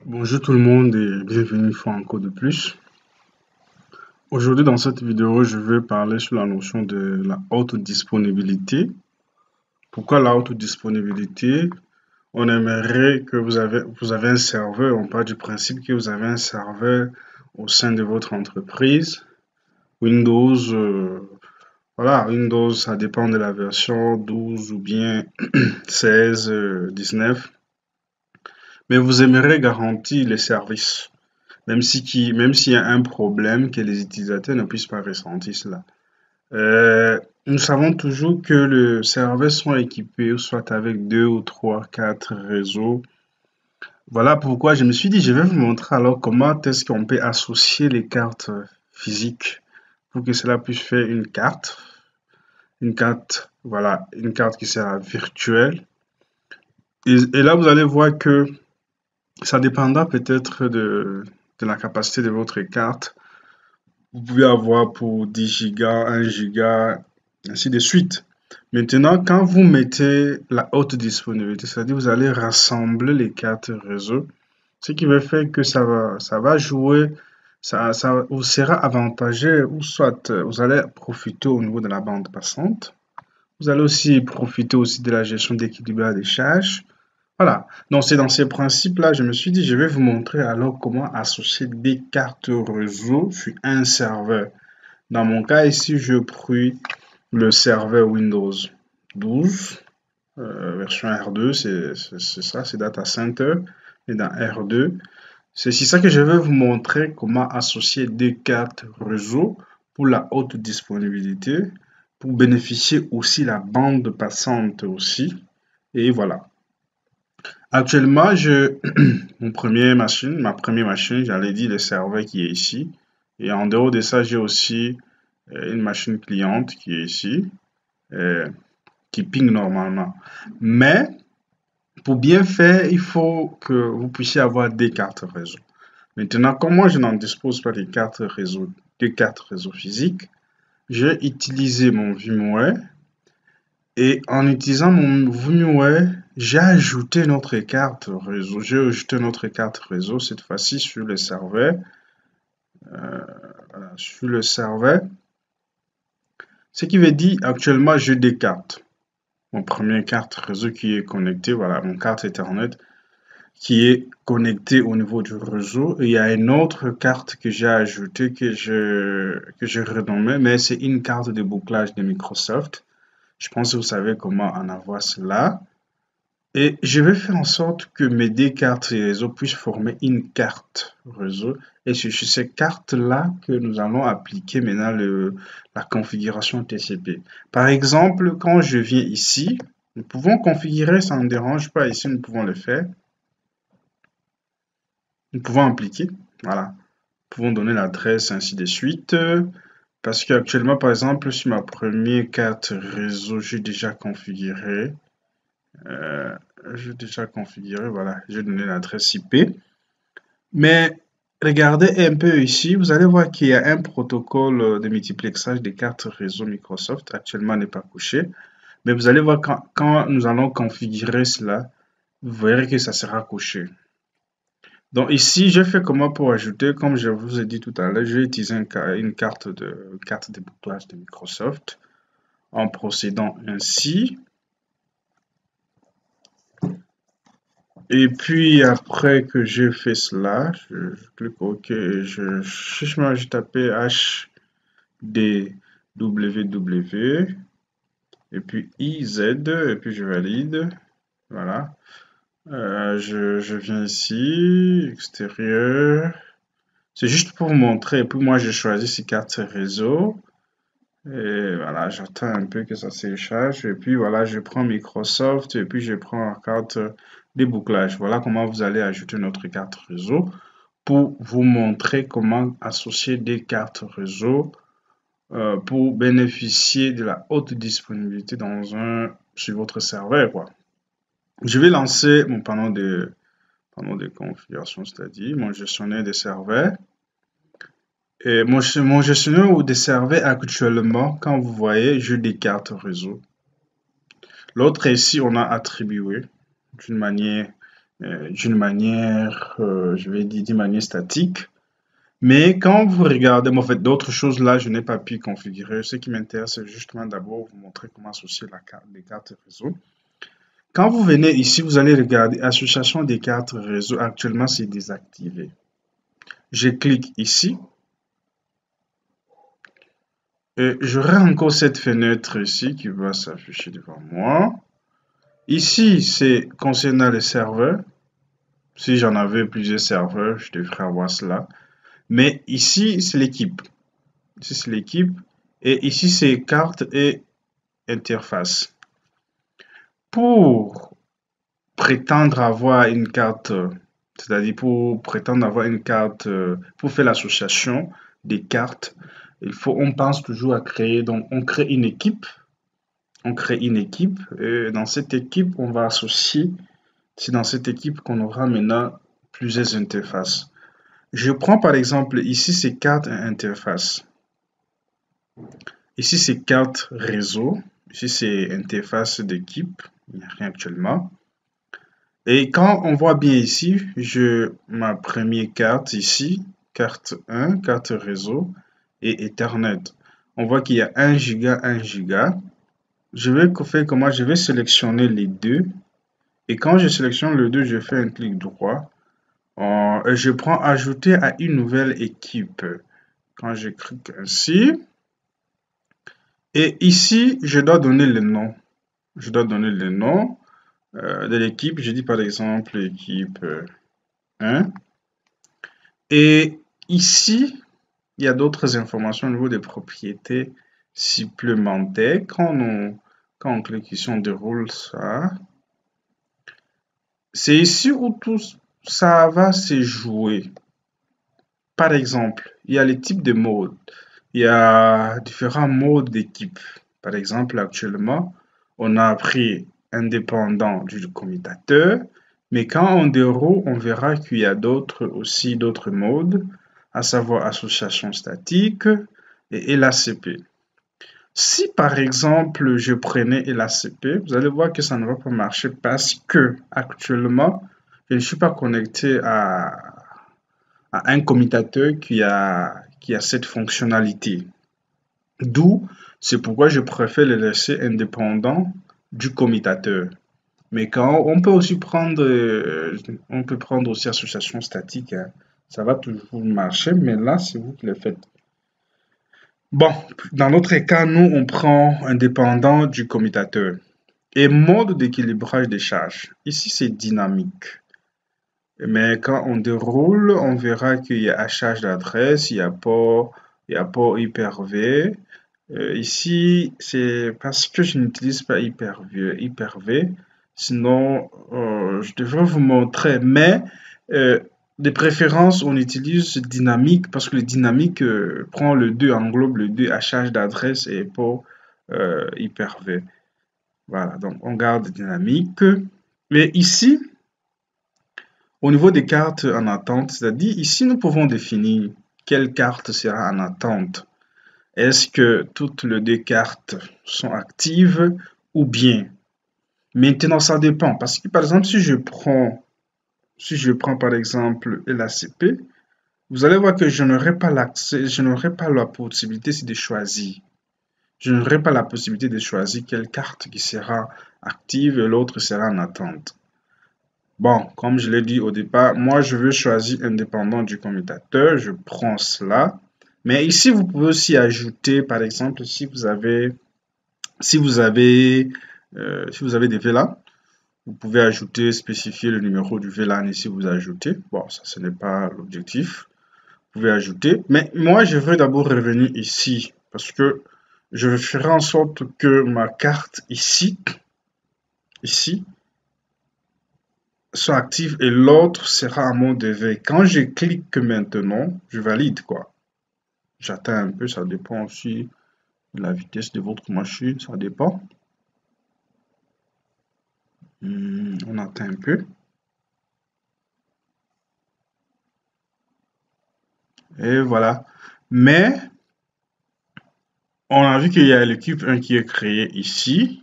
Bonjour tout le monde et bienvenue une fois encore de plus. Aujourd'hui dans cette vidéo, je vais parler sur la notion de la haute disponibilité. Pourquoi la haute disponibilité? On aimerait que vous avez un serveur, on part du principe que vous avez un serveur au sein de votre entreprise. Windows, voilà, Windows, ça dépend de la version 12 ou bien 16, 19. Mais vous aimeriez garantir les services. Même s'il y a un problème, que les utilisateurs ne puissent pas ressentir cela. Nous savons toujours que les serveurs sont équipés soit avec 2 ou 3, 4 réseaux. Voilà pourquoi je me suis dit, je vais vous montrer alors comment est-ce qu'on peut associer les cartes physiques pour que cela puisse faire une carte. Une carte, voilà, une carte qui sera virtuelle. Et là, vous allez voir que ça dépendra peut-être de la capacité de votre carte. Vous pouvez avoir pour 10 gigas, 1 giga, ainsi de suite. Maintenant, quand vous mettez la haute disponibilité, c'est-à-dire vous allez rassembler les cartes réseau, ce qui va faire que ça va jouer, ça vous sera avantageux, ou soit vous allez profiter au niveau de la bande passante. Vous allez aussi profiter aussi de la gestion d'équilibrage des charges. Voilà, donc c'est dans ces principes-là, je me suis dit, je vais vous montrer alors comment associer des cartes réseau sur un serveur. Dans mon cas ici, je pris le serveur Windows 12, version R2, c'est ça, c'est Data Center, et dans R2. C'est ça que je vais vous montrer comment associer des cartes réseau pour la haute disponibilité, pour bénéficier aussi la bande passante aussi. Et voilà. Actuellement, ma première machine, j'allais dire le serveur qui est ici. Et en dehors de ça, j'ai aussi une machine cliente qui est ici, euh, qui ping normalement. Mais pour bien faire, il faut que vous puissiez avoir des cartes réseau. Maintenant, comme moi, je n'en dispose pas de cartes réseau physiques, j'ai utilisé mon VMware. Et en utilisant mon VMware, j'ai ajouté notre carte réseau. J'ai ajouté notre carte réseau, cette fois-ci sur le serveur. Voilà, sur le serveur. Ce qui veut dire, actuellement, j'ai des cartes. Mon premier carte réseau qui est connecté, voilà, mon carte Ethernet qui est connectée au niveau du réseau. Et il y a une autre carte que j'ai ajoutée que je renommée, mais c'est une carte de bouclage de Microsoft. Je pense que vous savez comment en avoir cela. Et je vais faire en sorte que mes deux cartes réseau puissent former une carte réseau. Et c'est sur ces cartes-là que nous allons appliquer maintenant la configuration TCP. Par exemple, quand je viens ici, nous pouvons configurer, ça ne dérange pas, ici nous pouvons le faire. Nous pouvons appliquer, voilà. Nous pouvons donner l'adresse, ainsi de suite. Parce qu'actuellement, par exemple, sur ma première carte réseau, j'ai déjà configuré. Voilà, j'ai donné l'adresse IP. Mais regardez un peu ici, vous allez voir qu'il y a un protocole de multiplexage des cartes réseau Microsoft. Actuellement, n'est pas couché. Mais vous allez voir quand nous allons configurer cela, vous verrez que ça sera couché. Donc ici, j'ai fait comment pour ajouter, comme je vous ai dit tout à l'heure, j'ai utilisé une carte de bouclage de Microsoft en procédant ainsi. Et puis après que j'ai fait cela, je clique OK et je tapé HDWW et puis IZ et puis je valide. Voilà. Je viens ici, extérieur. C'est juste pour vous montrer. Et puis moi, j'ai choisi ces cartes réseau. Et voilà, j'attends un peu que ça se charge. Et puis voilà, je prends Microsoft et puis je prends la carte débouclage. Voilà comment vous allez ajouter notre carte réseau pour vous montrer comment associer des cartes réseau pour bénéficier de la haute disponibilité sur votre serveur, quoi. Je vais lancer mon panneau de configuration, c'est-à-dire mon gestionnaire des serveurs. Et mon gestionnaire ou des serveurs actuellement, quand vous voyez, j'ai des cartes réseau. L'autre ici, on a attribué d'une manière d'une manière, je vais dire d'une manière statique. Mais quand vous regardez, en fait, d'autres choses là, je n'ai pas pu configurer. Ce qui m'intéresse, c'est justement d'abord vous montrer comment associer les cartes réseau. Quand vous venez ici, vous allez regarder association des cartes réseau. Actuellement, c'est désactivé. Je clique ici. Et j'aurai encore cette fenêtre ici qui va s'afficher devant moi. Ici, c'est concernant les serveurs. Si j'en avais plusieurs serveurs, je devrais avoir cela. Mais ici, c'est l'équipe. Ici, c'est l'équipe. Et ici, c'est carte et interface. Pour prétendre avoir une carte, c'est-à-dire pour prétendre avoir une carte, pour faire l'association des cartes, on pense toujours à créer, donc on crée une équipe. On crée une équipe et dans cette équipe, on va associer, c'est dans cette équipe qu'on aura maintenant plusieurs interfaces. Je prends par exemple ici, c'est carte et interface. Ici, c'est carte réseau. Ici, c'est interface d'équipe. Il n'y a rien actuellement. Et quand on voit bien ici, ma première carte ici, carte 1, carte réseau et Ethernet. On voit qu'il y a 1 giga, 1 giga. Je vais faire comment? Je vais sélectionner les deux. Et quand je sélectionne le 2, je fais un clic droit. Et je prends ajouter à une nouvelle équipe. Quand je clique ainsi. Et ici, je dois donner le nom. Je dois donner le nom de l'équipe. Je dis par exemple équipe 1. Et ici, il y a d'autres informations au niveau des propriétés supplémentaires. Quand on clique ici, on déroule ça. C'est ici où tout ça va se jouer. Par exemple, il y a les types de modes. Il y a différents modes d'équipe. Par exemple, actuellement, on a pris indépendant du commutateur, mais quand on déroule, on verra qu'il y a aussi d'autres modes, à savoir association statique et LACP. Si par exemple je prenais LACP, vous allez voir que ça ne va pas marcher parce que actuellement je ne suis pas connecté à un commutateur qui a cette fonctionnalité. D'où c'est pourquoi je préfère le laisser indépendant du commutateur. Mais quand on peut aussi prendre, aussi association statique, hein. Ça va toujours marcher, mais là c'est vous qui le faites. Bon, dans notre cas, nous, on prend indépendant du commutateur. Et mode d'équilibrage des charges. Ici, c'est dynamique. Mais quand on déroule, on verra qu'il y a hachage d'adresse, il y a port Hyper-V. Ici, c'est parce que je n'utilise pas Hyper-V. Sinon, je devrais vous montrer. Mais de préférence, on utilise dynamique parce que le dynamique prend le 2, englobe le 2 à charge d'adresse et pour Hyper-V. Voilà, donc on garde dynamique. Mais ici, au niveau des cartes en attente, c'est-à-dire ici, nous pouvons définir quelle carte sera en attente. Est-ce que toutes les deux cartes sont actives ou bien? Maintenant, ça dépend parce que par exemple, si je prends par exemple LACP, vous allez voir que je n'aurai pas l'accès, je n'aurai pas la possibilité de choisir. Je n'aurai pas la possibilité de choisir quelle carte qui sera active et l'autre sera en attente. Bon, comme je l'ai dit au départ, moi je veux choisir indépendant du commutateur, je prends cela. Mais ici, vous pouvez aussi ajouter, par exemple, si vous avez des VLAN, vous pouvez ajouter, spécifier le numéro du VLAN ici, vous ajoutez. Bon, ça, ce n'est pas l'objectif. Vous pouvez ajouter. Mais moi, je veux d'abord revenir ici parce que je ferai en sorte que ma carte ici, soit active et l'autre sera en mode éveil. Quand je clique maintenant, je valide quoi. J'attends un peu, ça dépend aussi de la vitesse de votre machine, ça dépend. On attend un peu. Et voilà. Mais on a vu qu'il y a l'équipe 1 qui est créée ici.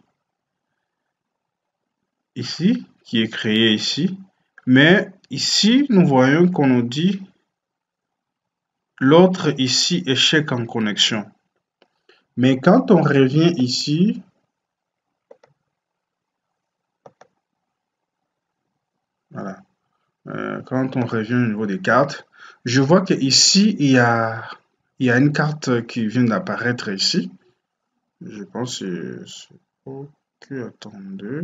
Ici, qui est créée ici. Mais ici, nous voyons qu'on nous dit l'autre ici, échec en connexion. Mais quand on revient ici, voilà, quand on revient au niveau des cartes, je vois que ici il y a une carte qui vient d'apparaître ici. Je pense que c'est OK, attendez.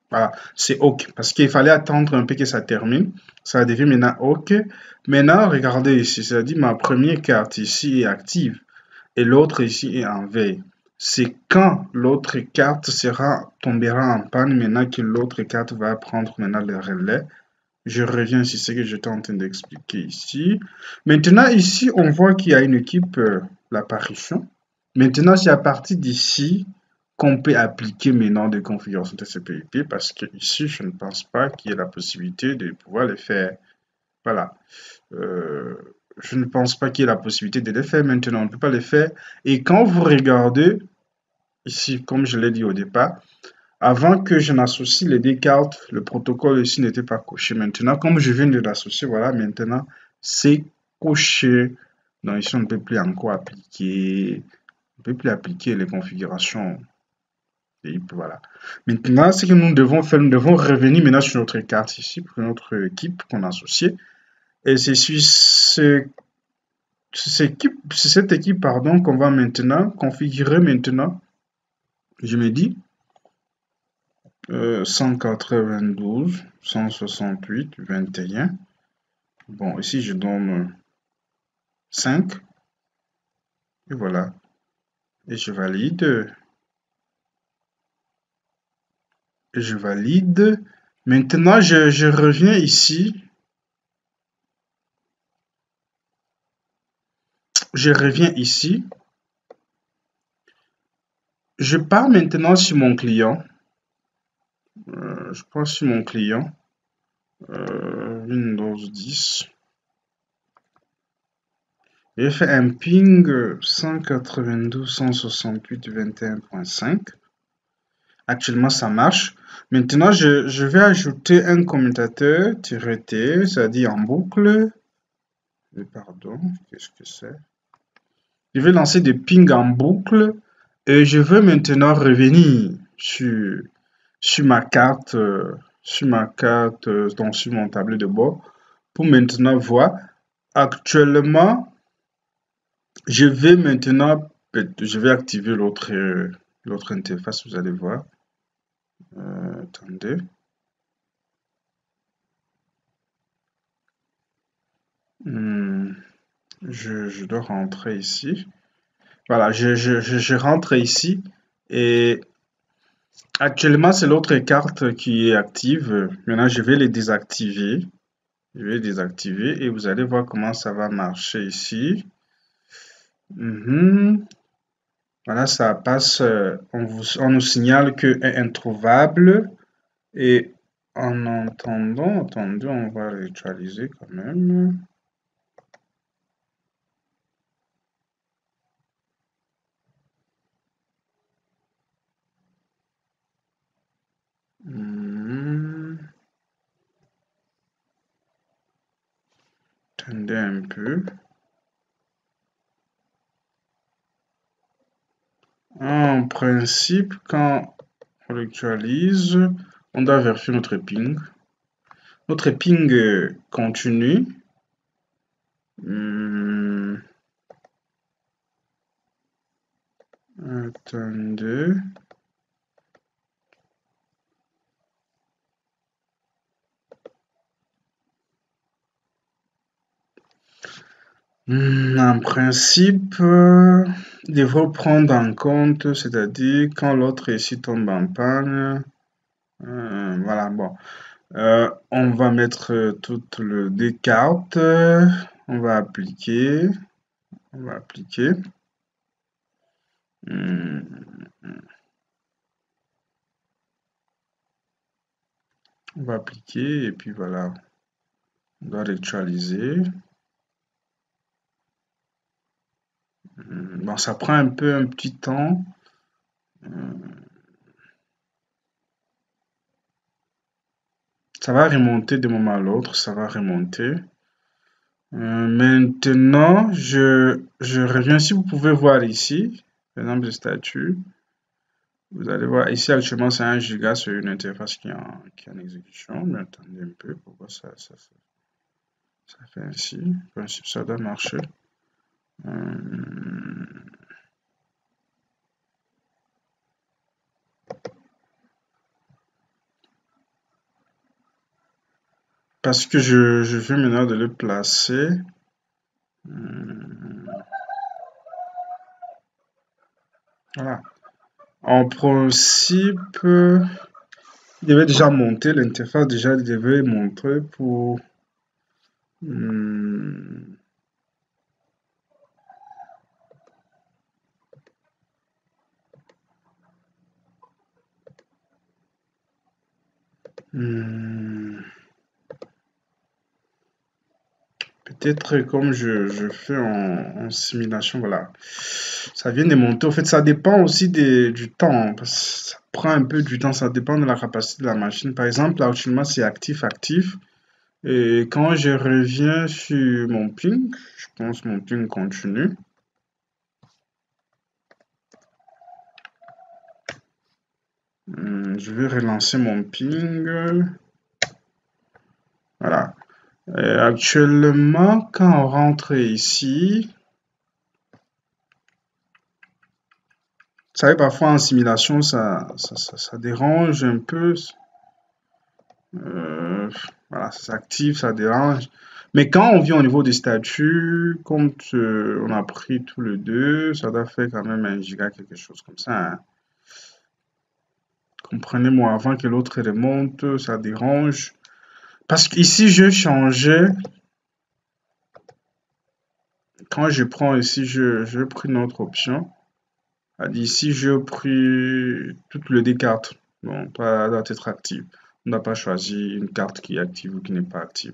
Voilà, c'est OK, parce qu'il fallait attendre un peu que ça termine. Ça devient maintenant OK. Maintenant, regardez ici, ça dit ma première carte ici est active et l'autre ici est en veille. C'est quand l'autre carte tombera en panne, maintenant que l'autre carte va prendre maintenant le relais. Je reviens sur ce que j'étais en train d'expliquer ici. Maintenant, ici, on voit qu'il y a une équipe, l'apparition. Maintenant, c'est à partir d'ici qu'on peut appliquer maintenant des configurations TCP/IP parce que ici, je ne pense pas qu'il y ait la possibilité de pouvoir les faire. Voilà. Euh, je ne pense pas qu'il y ait la possibilité de les faire maintenant. On ne peut pas les faire. Et quand vous regardez ici, comme je l'ai dit au départ, avant que je n'associe les deux cartes, le protocole ici n'était pas coché. Maintenant, comme je viens de l'associer, voilà, maintenant, c'est coché. Donc ici, on ne peut plus encore appliquer, on ne peut plus appliquer les configurations. Et voilà. Maintenant, ce que nous devons faire, nous devons revenir maintenant sur notre carte ici, pour notre équipe qu'on a associée. Et c'est sur cette équipe, pardon, qu'on va maintenant configurer maintenant. Je me dis, 192, 168, 21. Bon, ici je donne 5. Et voilà. Et je valide. Et je valide. Maintenant, je reviens ici. Je reviens ici. Je pars maintenant sur mon client. Je pars sur mon client. Windows 10. J'ai fait un ping 192.168.21.5. Actuellement, ça marche. Maintenant, je vais ajouter un commutateur -t, c'est-à-dire en boucle. Pardon, qu'est-ce que c'est? Je vais lancer des pings en boucle et je veux maintenant revenir sur ma carte, donc sur mon tableau de bord, pour maintenant voir. Actuellement, je vais maintenant, je vais activer l'autre interface, vous allez voir. Attendez. Je dois rentrer ici. Voilà, je rentre ici et actuellement c'est l'autre carte qui est active. Maintenant je vais les désactiver. Je vais les désactiver et vous allez voir comment ça va marcher ici. Voilà, ça passe. On nous signale que est introuvable et en attendant, attendez, on va réactualiser quand même. Attendez un peu. En principe, quand on l'actualise, on doit vérifier notre ping. Notre ping continue. Attendez. En principe, il devrait prendre en compte, c'est-à-dire quand l'autre ici tombe en panne. Voilà, bon. On va mettre toutes les deux cartes. On va appliquer. On va appliquer. On va appliquer et puis voilà. On doit réactualiser. Bon, ça prend un petit temps. Ça va remonter d'un moment à l'autre, ça va remonter. Maintenant, je reviens. Si vous pouvez voir ici, par exemple, le statut, vous allez voir ici actuellement c'est 1 giga sur une interface qui est en exécution. Mais attendez un peu, pourquoi ça fait ainsi? En principe, ça doit marcher. Parce que je viens maintenant de le placer. Voilà. En principe, il devait déjà monter, l'interface déjà devait montrer pour... Peut-être comme je fais en simulation, voilà. Ça vient de monter. En fait, ça dépend aussi du temps, parce que ça prend un peu du temps, ça dépend de la capacité de la machine. Par exemple, là, actuellement, c'est actif, actif. Et quand je reviens sur mon ping, je pense que mon ping continue. Je vais relancer mon ping. Voilà. Actuellement, quand on rentre ici, vous savez, parfois en simulation, ça dérange un peu. Voilà, ça s'active, ça dérange. Mais quand on vient au niveau des statuts, comme on a pris tous les deux, ça doit faire quand même 1 giga, quelque chose comme ça, hein. Comprenez-moi, avant que l'autre remonte, ça dérange. Parce qu'ici, je changeais. Quand je prends ici, je pris notre option. Ici, je pris toutes les deux cartes. Bon, ça doit être active. On n'a pas choisi une carte qui est active ou qui n'est pas active.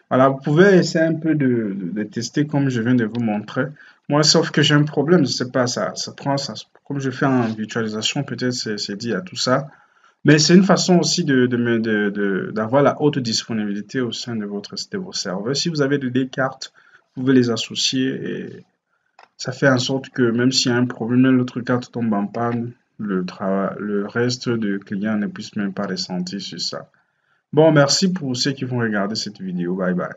Voilà, vous pouvez essayer un peu de tester comme je viens de vous montrer. Moi, sauf que j'ai un problème, je sais pas, ça prend, ça, comme je fais en virtualisation, peut-être c'est dit à tout ça. Mais c'est une façon aussi d'avoir la haute disponibilité au sein de vos serveurs. Si vous avez des cartes, vous pouvez les associer et ça fait en sorte que même s'il y a un problème, même l'autre carte tombe en panne, le reste de clients ne puisse même pas ressentir sur ça. Bon, merci pour ceux qui vont regarder cette vidéo. Bye bye.